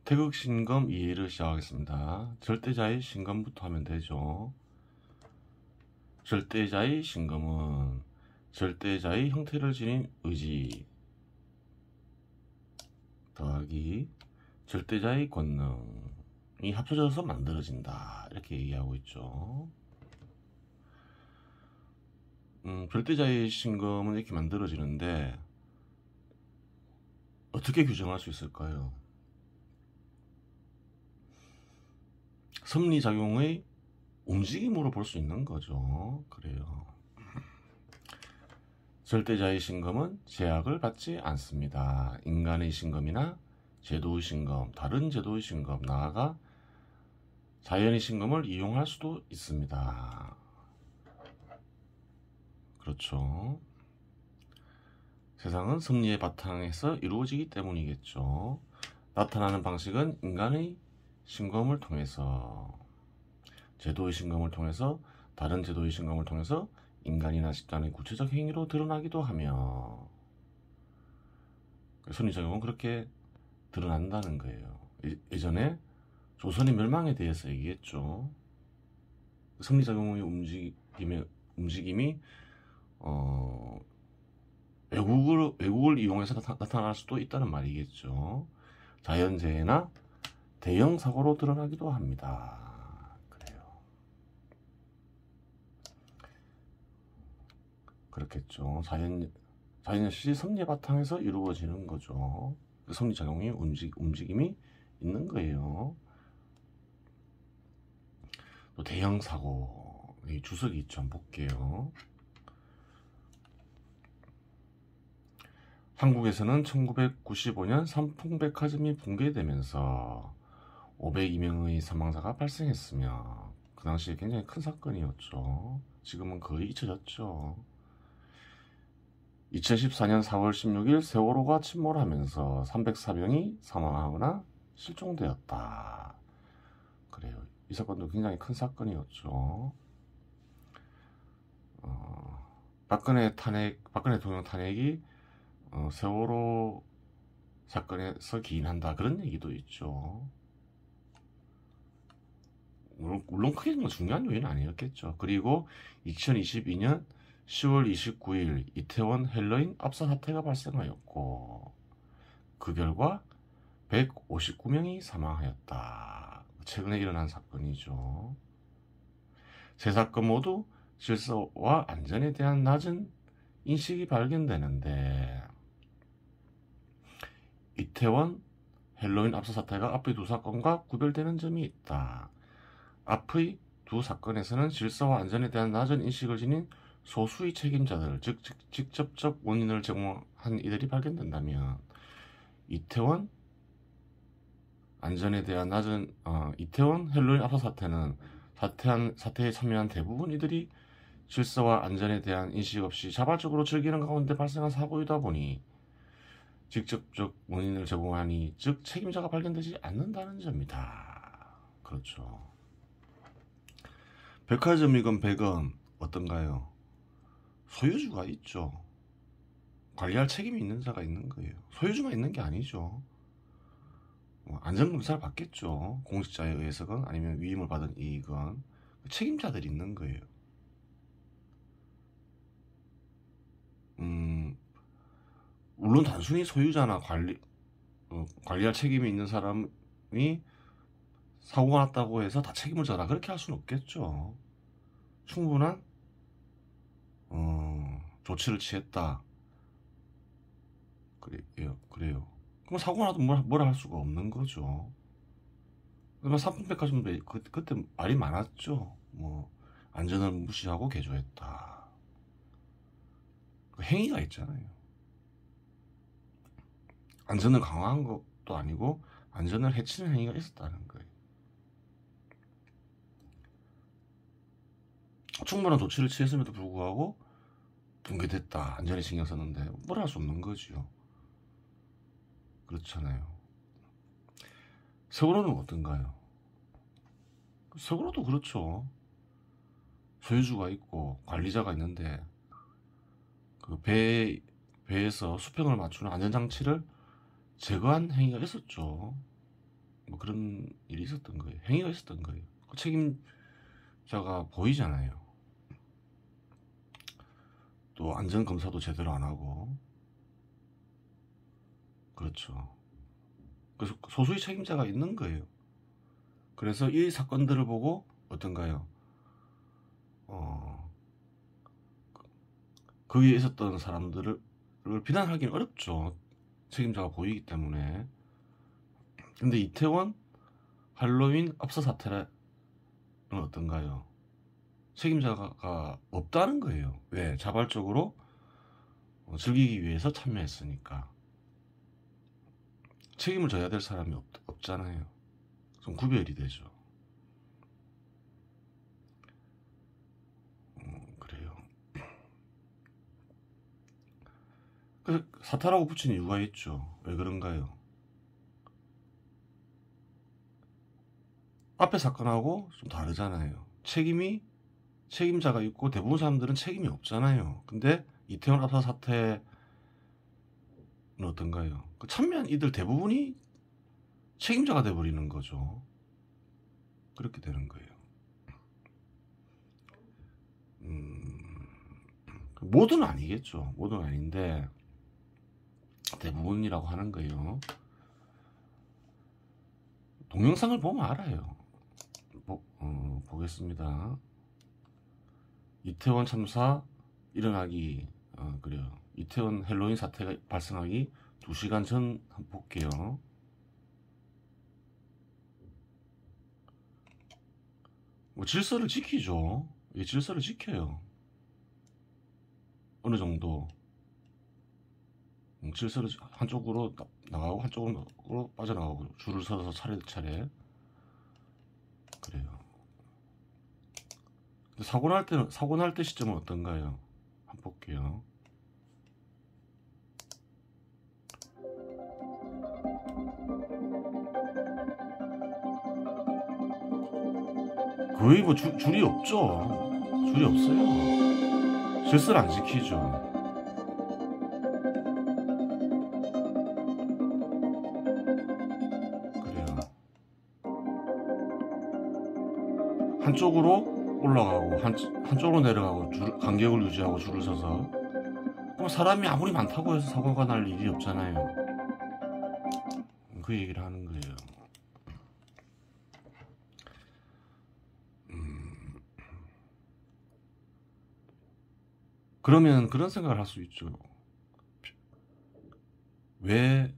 태극신검 이해를 시작하겠습니다. 절대자의 신검부터 하면 되죠. 절대자의 신검은 절대자의 형태를 지닌 의지 더하기 절대자의 권능이 합쳐져서 만들어진다, 이렇게 얘기하고 있죠. 절대자의 신검은 이렇게 만들어지는데 어떻게 규정할 수 있을까요? 섭리작용의 움직임으로 볼 수 있는 거죠. 그래요. 절대자의 신검은 제약을 받지 않습니다. 인간의 신검이나 제도의 신검, 다른 제도의 신검, 나아가 자연의 신검을 이용할 수도 있습니다. 그렇죠. 세상은 섭리의 바탕에서 이루어지기 때문이겠죠. 나타나는 방식은 인간의 신검을 통해서, 제도의 신검을 통해서, 다른 제도의 신검을 통해서 인간이나 집단의 구체적 행위로 드러나기도 하며, 섭리작용은 그렇게 드러난다는 거예요. 예전에 조선의 멸망에 대해서 얘기했죠. 섭리작용의 움직임이 외국을 이용해서 나타날 수도 있다는 말이겠죠. 자연재해나 대형 사고로 드러나기도 합니다. 그래요. 그렇겠죠. 자연시 섭리의 바탕에서 이루어지는 거죠. 섭리작용의 움직임이 있는 거예요. 또 대형 사고, 이 주석이 있죠. 한번 볼게요. 한국에서는 1995년 삼풍백화점이 붕괴되면서 502명의 사망자가 발생했으며 그 당시에 굉장히 큰 사건이었죠. 지금은 거의 잊혀졌죠. 2014년 4월 16일 세월호가 침몰하면서 304명이 사망하거나 실종되었다. 그래요. 이 사건도 굉장히 큰 사건이었죠. 박근혜 대통령 탄핵이 세월호 사건에서 기인한다, 그런 얘기도 있죠. 물론 크게 중요한 요인은 아니었겠죠. 그리고 2022년 10월 29일 이태원 헬로윈 압사 사태가 발생하였고 그 결과 159명이 사망하였다. 최근에 일어난 사건이죠. 세 사건 모두 질서와 안전에 대한 낮은 인식이 발견되는데, 이태원 헬로윈 압사 사태가 앞의 두 사건과 구별되는 점이 있다. 앞의 두 사건에서는 질서와 안전에 대한 낮은 인식을 지닌 소수의 책임자들, 즉 직접적 원인을 제공한 이들이 발견된다면, 이태원 안전에 대한 낮은 이태원 헬로윈 압사 사태는 사태에 참여한 대부분 이들이 질서와 안전에 대한 인식 없이 자발적으로 즐기는 가운데 발생한 사고이다 보니 직접적 원인을 제공하니, 즉 책임자가 발견되지 않는다는 점이다. 그렇죠. 백화점이건 백은 어떤가요? 소유주가 있죠. 관리할 책임이 있는 자가 있는 거예요. 소유주만 있는 게 아니죠. 안전검사를 받겠죠. 공직자에 의해서건 아니면 위임을 받은 이익은 책임자들이 있는 거예요. 물론 단순히 소유자나 관리할 책임이 있는 사람이 사고가 났다고 해서 다 책임을 져라, 그렇게 할 수는 없겠죠. 충분한 조치를 취했다. 그래요. 그럼 사고가 나도 뭐라 할 수가 없는 거죠. 그러면 삼풍백화점도 그때 말이 많았죠. 안전을 무시하고 개조했다. 그 행위가 있잖아요. 안전을 강화한 것도 아니고 안전을 해치는 행위가 있었다는 거예요. 충분한 조치를 취했음에도 불구하고 붕괴됐다, 안전에 신경 썼는데 뭐라 할 수 없는 거죠. 그렇잖아요. 세월호는 어떤가요? 세월호도 그렇죠. 소유주가 있고 관리자가 있는데 그 배에서 수평을 맞추는 안전장치를 제거한 행위가 있었죠. 뭐 그런 일이 있었던 거예요. 행위가 있었던 거예요. 그 책임자가 보이잖아요. 또 안전검사도 제대로 안 하고. 그렇죠. 그래서 소수의 책임자가 있는 거예요. 그래서 이 사건들을 보고 어떤가요? 거기에 있었던 사람들을 비난하기는 어렵죠. 책임자가 보이기 때문에. 근데 이태원 할로윈 압사 사태는 어떤가요? 책임자가 없다는 거예요. 왜? 자발적으로 즐기기 위해서 참여했으니까. 책임을 져야 될 사람이 없잖아요. 좀 구별이 되죠. 그래요. 그래서 사태라고 붙인 이유가 있죠. 왜 그런가요? 앞에 사건하고 좀 다르잖아요. 책임자가 있고 대부분 사람들은 책임이 없잖아요. 근데 이태원 압사 사태는 어떤가요? 참여한 이들 대부분이 책임자가 돼버리는 거죠. 그렇게 되는 거예요. 모두는 아니겠죠. 모두는 아닌데 대부분이라고 하는 거예요. 동영상을 보면 알아요. 보겠습니다. 이태원 참사 일어나기 그래요. 이태원 헬로윈 사태가 발생하기 2시간 전 한번 볼게요. 뭐 질서를 지키죠. 예, 질서를 지켜요. 어느 정도 질서를 한쪽으로 나가고 한쪽으로 빠져나가고 줄을 서서 차례차례 그래요. 사고 날 때 시점은 어떤가요? 한번 볼게요. 거의 뭐 줄이 없죠. 줄이 없어요. 질서를 안 지키죠. 그래요. 한쪽으로 올라가고 한쪽으로 내려가고 간격을 유지하고 줄을 서서. 그럼 사람이 아무리 많다고 해서 사고가 날 일이 없잖아요. 그 얘기를 하는 거예요. 그러면 그런 생각을 할 수 있죠. 왜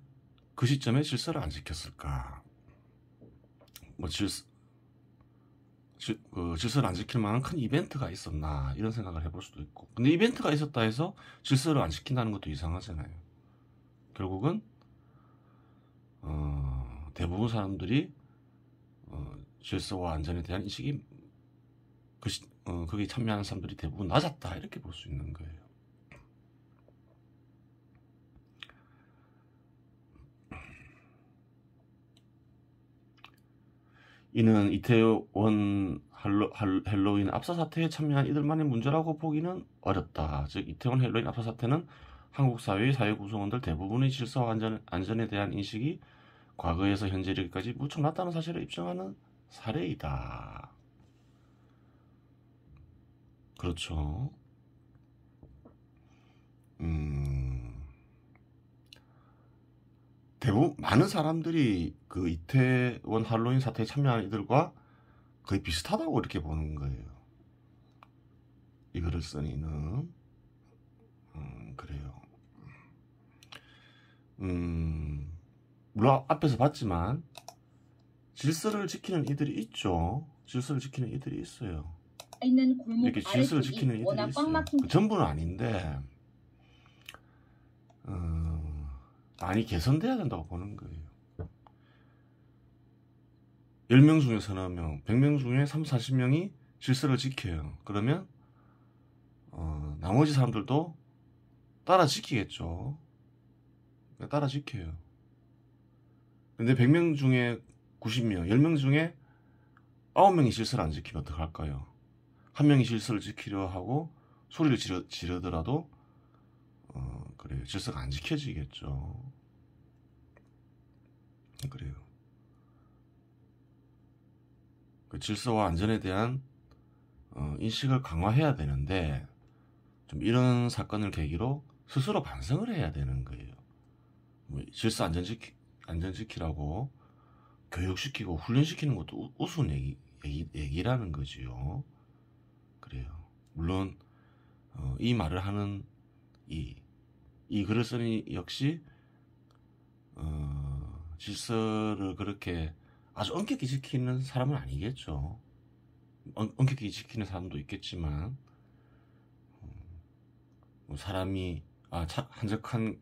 그 시점에 질서를 안 지켰을까? 뭐 질서를 안 지킬 만한 큰 이벤트가 있었나 이런 생각을 해볼 수도 있고. 근데 이벤트가 있었다 해서 질서를 안 지킨다는 것도 이상하잖아요. 결국은 대부분 사람들이 질서와 안전에 대한 인식이 거기에 참여하는 사람들이 대부분 낮았다 이렇게 볼 수 있는 거예요. 이는 이태원 헬로윈 압사 사태에 참여한 이들만의 문제라고 보기는 어렵다. 즉 이태원 헬로윈 압사 사태는 한국 사회의 사회 구성원들 대부분의 질서와 안전에 대한 인식이 과거에서 현재 이르기까지 무척 낮다는 사실을 입증하는 사례이다. 그렇죠. 대부분 많은 사람들이 그 이태원 할로윈 사태에 참여한 이들과 거의 비슷하다고 이렇게 보는 거예요. 이 글을 쓴 이는 그래요. 물론 앞에서 봤지만 질서를 지키는 이들이 있죠. 질서를 지키는 이들이 있어요. 이렇게 질서를 지키는 이들이 있어요. 전부는 아닌데 많이 개선돼야 된다고 보는 거예요. 10명 중에 서너 명, 100명 중에 30, 40명이 질서를 지켜요. 그러면 나머지 사람들도 따라 지키겠죠. 따라 지켜요. 근데 100명 중에 90명, 10명 중에 9명이 질서를 안 지키면 어떡할까요? 한 명이 질서를 지키려 하고 소리를 지르더라도 그래요. 질서가 안 지켜지겠죠. 그래요. 그 질서와 안전에 대한 인식을 강화해야 되는데, 좀 이런 사건을 계기로 스스로 반성을 해야 되는 거예요. 뭐 질서 안전 지키라고 교육시키고 훈련시키는 것도 우스운 얘기라는 거지요. 그래요. 물론 이 말을 하는 이 글을 쓰는 역시 질서를 그렇게 아주 엄격히 지키는 사람은 아니겠죠. 엄격히 지키는 사람도 있겠지만, 사람이 한적한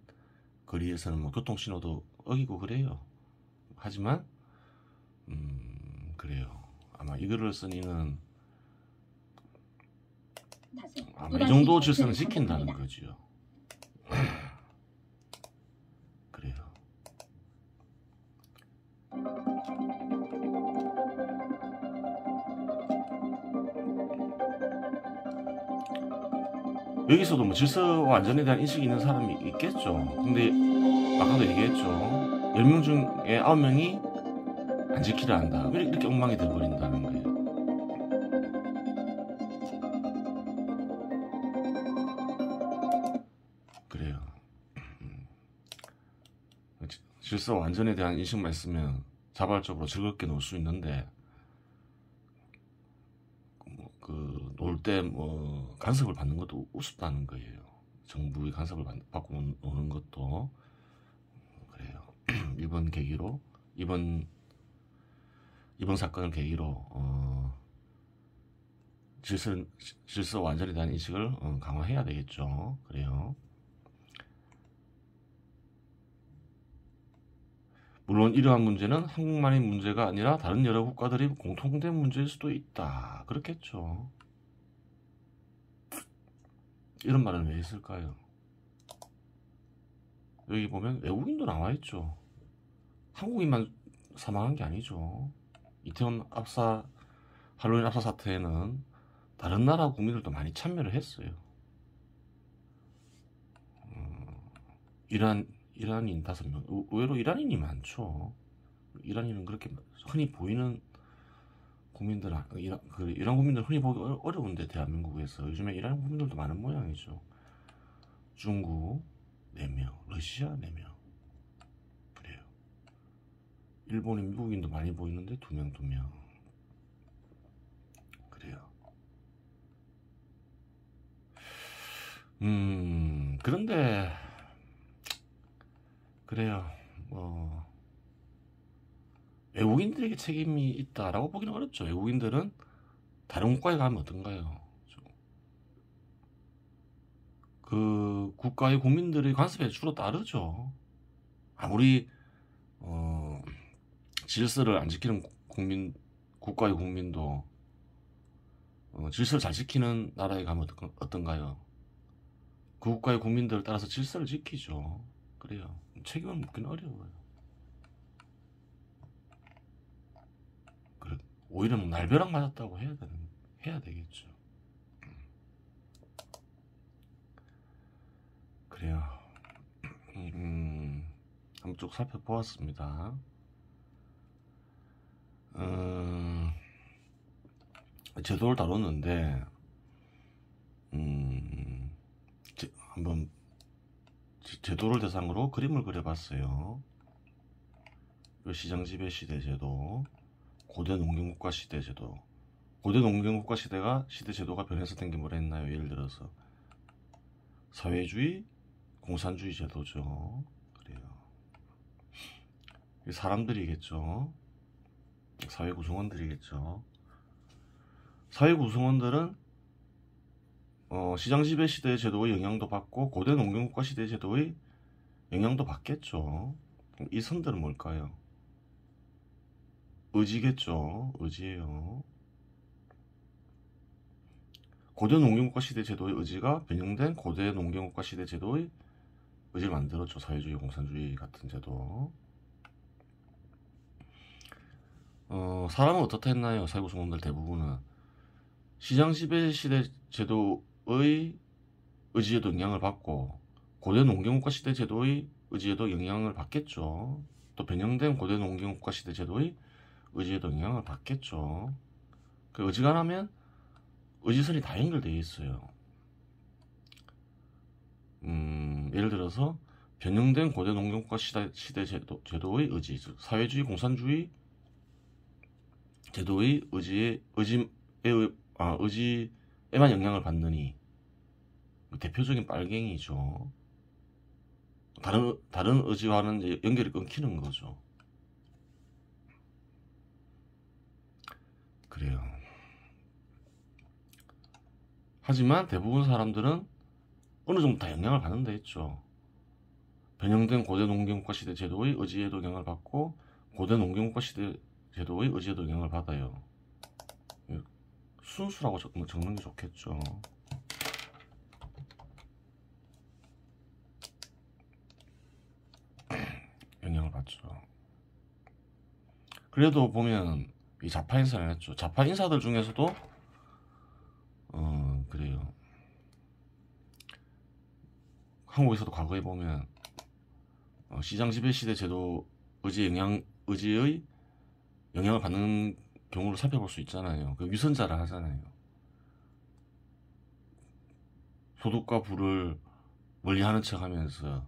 거리에서는 뭐 교통신호도 어기고 그래요. 하지만 그래요. 아마 이 글을 쓴 이는 아마 이 정도 질서는 지킨다는 거지요. 그래요. 여기서도 뭐 질서와 안전에 대한 인식이 있는 사람이 있겠죠. 근데 아까도 얘기했죠. 10명 중에 9명이 안 지키려 한다. 이렇게 엉망이 돼버린다는 거예요. 그래요. 질서와 안전에 대한 인식만 있으면 자발적으로 즐겁게 놀 수 있는데, 놀 때 간섭을 받는 것도 우습다는 거예요. 정부의 간섭을 받고 노는 것도. 그래요. 이번 계기로, 이번 사건을 계기로 질서와 안전에 대한 인식을 강화해야 되겠죠. 그래요. 물론 이러한 문제는 한국만의 문제가 아니라 다른 여러 국가들이 공통된 문제일 수도 있다. 그렇겠죠. 이런 말은 왜 했을까요? 여기 보면 외국인도 나와있죠. 한국인만 사망한 게 아니죠. 이태원 할로윈 압사 사태에는 다른 나라 국민들도 많이 참여를 했어요. 이란인 5명. 의외로 이란인이 많죠. 이란인은 그렇게 흔히 보이는 국민들, 이란 국민들 흔히 보기 어려운데, 대한민국에서 요즘에 이란 국민들도 많은 모양이죠. 중국 4명, 러시아 4명. 그래요. 일본인, 미국인도 많이 보이는데 2명. 그래요. 그런데 그래요. 외국인들에게 책임이 있다라고 보기는 어렵죠. 외국인들은 다른 국가에 가면 어떤가요? 그 국가의 국민들의 관습에 주로 따르죠. 아무리 질서를 안 지키는 국가의 국민도 질서를 잘 지키는 나라에 가면 어떤가요? 그 국가의 국민들을 따라서 질서를 지키죠. 그래요. 책임을 묻기는 어려워요. 오히려 날벼락 맞았다고 해야 되겠죠. 그래요. 한번 쭉 살펴보았습니다. 제도를 다뤘는데, 한번 제도를 대상으로 그림을 그려봤어요. 시장지배 시대 제도, 고대 농경국가 시대 제도. 고대 농경국가 시대 제도가 변해서 된 게 뭐라 했나요? 예를 들어서 사회주의, 공산주의 제도죠. 그래요. 사람들이겠죠. 사회 구성원들이겠죠. 사회 구성원들은 시장지배 시대의 제도의 영향도 받고 고대 농경국가 시대의 제도의 영향도 받겠죠. 이 선들은 뭘까요? 의지겠죠. 의지예요. 고대 농경국가 시대 제도의 의지가 변형된 고대 농경국가 시대 제도의 의지를 만들었죠. 사회주의, 공산주의 같은 제도. 사람은 어떻다 했나요? 사회구성원들 대부분은 시장지배 시대 제도의 의지에도 영향을 받고 고대 농경국가 시대 제도의 의지에도 영향을 받겠죠. 또 변형된 고대 농경국가 시대 제도의 의지에도 영향을 받겠죠. 그 어지간하면 의지선이 다 연결되어 있어요. 예를 들어서 변형된 고대 농경국가 시대 제도의 의지, 즉 사회주의 공산주의 제도의 의지에만 영향을 받느니, 대표적인 빨갱이죠. 다른 의지와는 이제 연결이 끊기는 거죠. 그래요. 하지만 대부분 사람들은 어느 정도 다 영향을 받는다 했죠. 변형된 고대 농경국가 시대 제도의 의지에도 영향을 받고 고대 농경국가 시대 제도의 의지에도 영향을 받아요. 순수라고 적는 게 좋겠죠. 영향을 받죠. 그래도 보면 이 좌파 인사를 했죠. 좌파 인사들 중에서도 그래요. 한국에서도 과거에 보면 시장 지배 시대 제도 의지의 영향을 받는 경우를 살펴볼 수 있잖아요. 그 위선자라 하잖아요. 소득과 부를 멀리하는 척하면서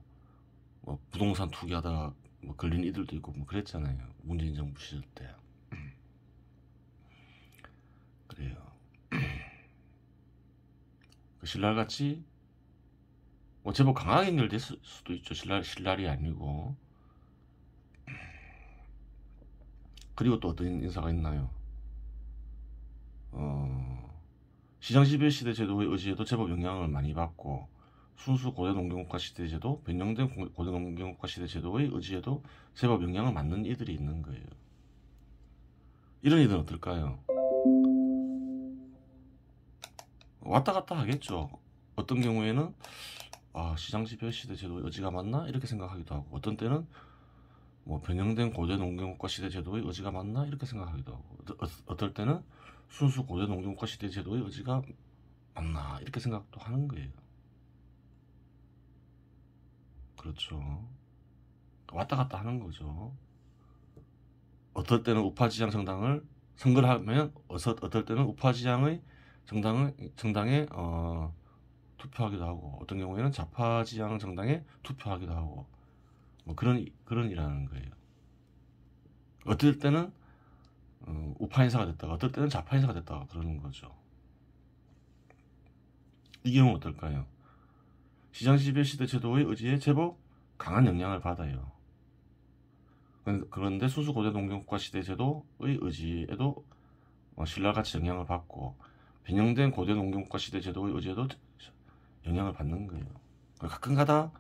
뭐 부동산 투기하다가 뭐 걸린 이들도 있고 뭐 그랬잖아요. 문재인 정부 시절 때. 그래요. 그 신랄같이 뭐 제법 강하게 연결됐을 수도 있죠. 신랄이 아니고. 그리고 또 어떤 인사가 있나요? 시장 지배 시대 제도의 의지에도 제법 영향을 많이 받고 순수 고대 농경국가 시대 제도, 변형된 고대 농경국가 시대 제도의 의지에도 제법 영향을 받는 이들이 있는 거예요. 이런 이들은 어떨까요? 왔다 갔다 하겠죠. 어떤 경우에는 시장 지배 시대 제도의 의지가 맞나? 이렇게 생각하기도 하고, 어떤 때는 뭐 변형된 고대 농경국가 시대 제도의 의지가 맞나? 이렇게 생각하기도 하고, 어떨 때는 순수 고대 농경국가 시대 제도의 의지가 맞나? 이렇게 생각도 하는 거예요. 그렇죠. 왔다 갔다 하는 거죠. 어떨 때는 우파지향 정당을 선거를 하면 어떨 때는 우파지향의 정당에 투표하기도 하고, 어떤 경우에는 좌파지향 정당에 투표하기도 하고, 뭐 그런 일하는 거예요. 어떨 때는 우파 인사가 됐다가 어떨 때는 좌파 인사가 됐다가 그러는 거죠. 이 경우는 어떨까요? 시장 지배 시대 제도의 의지에 제법 강한 영향을 받아요. 그런데 순수 고대 농경국가 시대 제도의 의지에도 신랄같이 영향을 받고, 변형된 고대 농경국가 시대 제도의 의지에도 영향을 받는 거예요. 가끔가다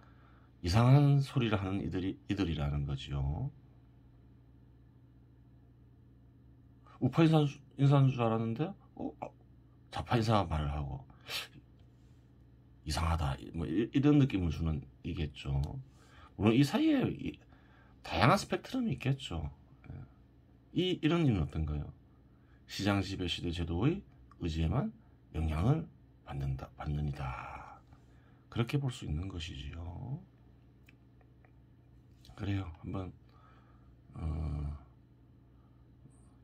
이상한 소리를 하는 이들이라는 거죠. 우파 인사인 줄 알았는데 좌파 인사 말을 하고 이상하다, 뭐 이런 느낌을 주는 이겠죠. 물론 이 사이에 다양한 스펙트럼이 있겠죠. 이런 일은 어떤가요? 시장 지배 시대 제도의 의지에만 영향을 받는이다. 그렇게 볼 수 있는 것이지요. 그래요. 한번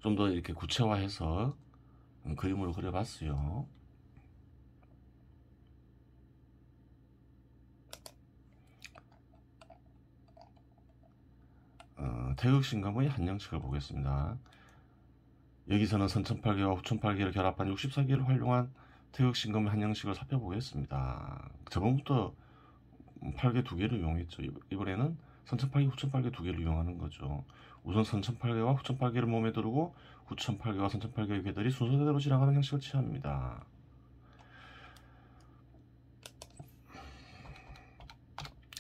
좀 더 이렇게 구체화해서 그림으로 그려봤어요. 태극신감의 한 양식을 보겠습니다. 여기서는 선천팔계와 후천팔계를 결합한 64개를 활용한 태극신감의 한 양식을 살펴보겠습니다. 저번부터 8개 2개를 이용했죠. 이번에는 선천팔계, 후천팔계 2개를 이용하는 거죠. 우선 선천팔계와 후천팔계를 몸에 두르고 후천팔계와 선천팔계의 개들이 순서대로 지나가는 형식을 취합니다.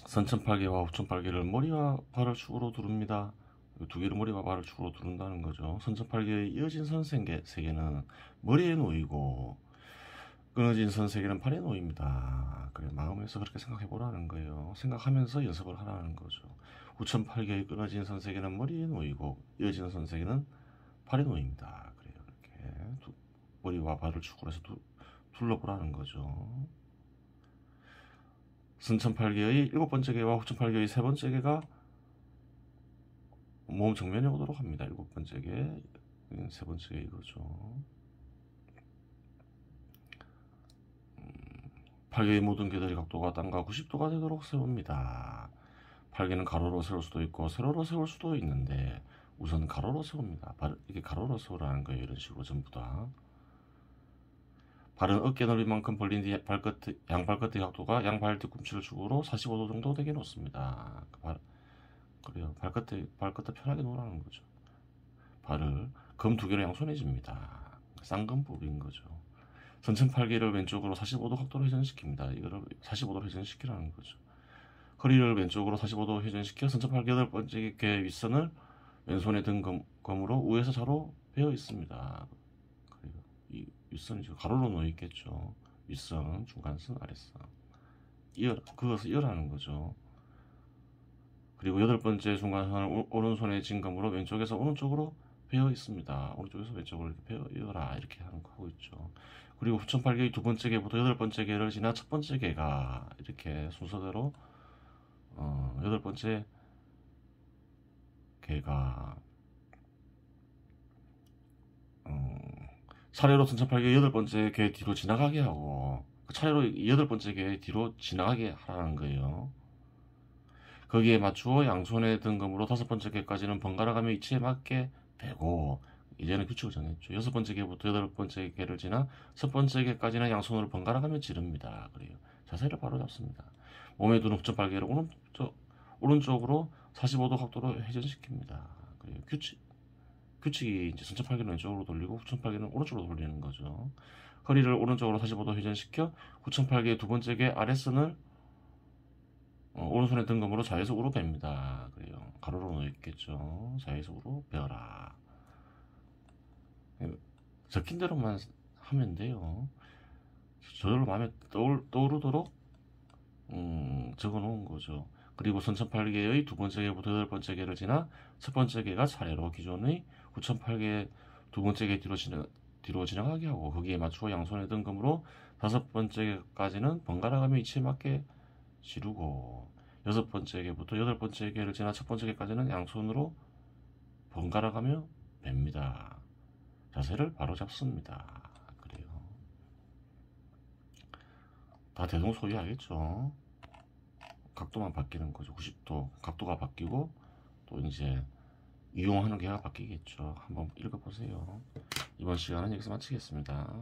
선천팔계와 후천팔계를 머리와 발을 축으로 두릅니다. 2개를 머리와 발을 축으로 두른다는 거죠. 선천팔계의 이어진 선 3개는 머리에 놓이고 끊어진 선 3개는 발에 놓입니다. 그래, 마음에서 그렇게 생각해 보라는 거예요. 생각하면서 연습을 하라는 거죠. 후천팔계의 끊어진 선 3개는 머리에 놓이고 이어진 선 3개는 발에 놓입니다. 그래요. 이렇게 머리와 발을 축으로 해서 둘러보라는 거죠. 선천팔계의 7번째 개와 후천팔계의 3번째 개가 몸 정면에 오도록 합니다. 7번째 개, 3번째 개 이거죠. 팔개의 모든 개들이 각도가 땅과 90도가 되도록 세웁니다. 팔개는 가로로 세울 수도 있고 세로로 세울 수도 있는데 우선 가로로 세웁니다. 이게 가로로 세우라는 거예요. 이런 식으로 전부 다. 발은 어깨 넓이만큼 벌린 뒤 양발끝의 각도가 양발 뒤꿈치를 축으로 45도 정도 되게 놓습니다. 그래요. 발끝에 편하게 놓으라는 거죠. 발을 금 두 개로 양손에 쥡니다. 쌍금법인 거죠. 선천팔개를 왼쪽으로 45도 각도로 회전시킵니다. 이거를 45도로 회전시키라는 거죠. 허리를 왼쪽으로 45도 회전시켜 선천팔개 8번째 개 윗선을 왼손에 든 검으로 우에서 좌로 베어 있습니다. 그리고 이 윗선이 가로로 놓여 있겠죠. 윗선, 중간선, 아랫선. 그것을 이어라는 거죠. 그리고 8번째 중간선을 오른손에 진 검으로 왼쪽에서 오른쪽으로 베어 있습니다. 오른쪽에서 왼쪽으로 이렇게 베어 이어라 이렇게 하는 거 하고 있죠. 그리고 후천팔개의 2번째 개부터 8번째 개를 지나 첫 번째 개가 이렇게 순서대로 8번째 개가 차례로 선천팔개 8번째 개 뒤로 지나가게 하고 차례로 8번째 개 뒤로 지나가게 하라는 거예요. 거기에 맞추어 양손에 든 검으로 5번째 개까지는 번갈아가며 이치에 맞게 되고 이제는 규칙을 정했죠. 6번째 개부터 8번째 개를 지나 첫 번째 개까지는 양손으로 번갈아가며 지릅니다. 그래요. 자세를 바로 잡습니다. 몸에 두는 후천팔개를 오른쪽으로 45도 각도로 회전시킵니다. 그래요. 규칙이 이제 선천팔개는 왼쪽으로 돌리고 후천팔개는 오른쪽으로 돌리는 거죠. 허리를 오른쪽으로 45도 회전시켜 후천팔개의 2번째 개 아랫선을 오른손에 든 검으로 좌에서 우로 뺍니다. 그래요. 가로로 놓여 있겠죠. 좌에서 우로 베어라. 적힌 대로만 하면 돼요. 저절로 마음에 떠오르도록 적어 놓은 거죠. 그리고 선천팔개의 2번째 개부터 8번째 개를 지나 첫 번째 개가 차례로 기존의 후천팔개 2번째 개 뒤로 지나가게 하고 거기에 맞추어 양손에 든 검으로 5번째 개까지는 번갈아가며 이치에 맞게 지르고 6번째 개부터 8번째 개를 지나 첫 번째 개까지는 양손으로 번갈아가며 뺍니다. 자세를 바로 잡습니다. 그래요. 다 대동소이하겠죠. 각도만 바뀌는 거죠. 90도 각도가 바뀌고 또 이제 이용하는 개가 바뀌겠죠. 한번 읽어보세요. 이번 시간은 여기서 마치겠습니다.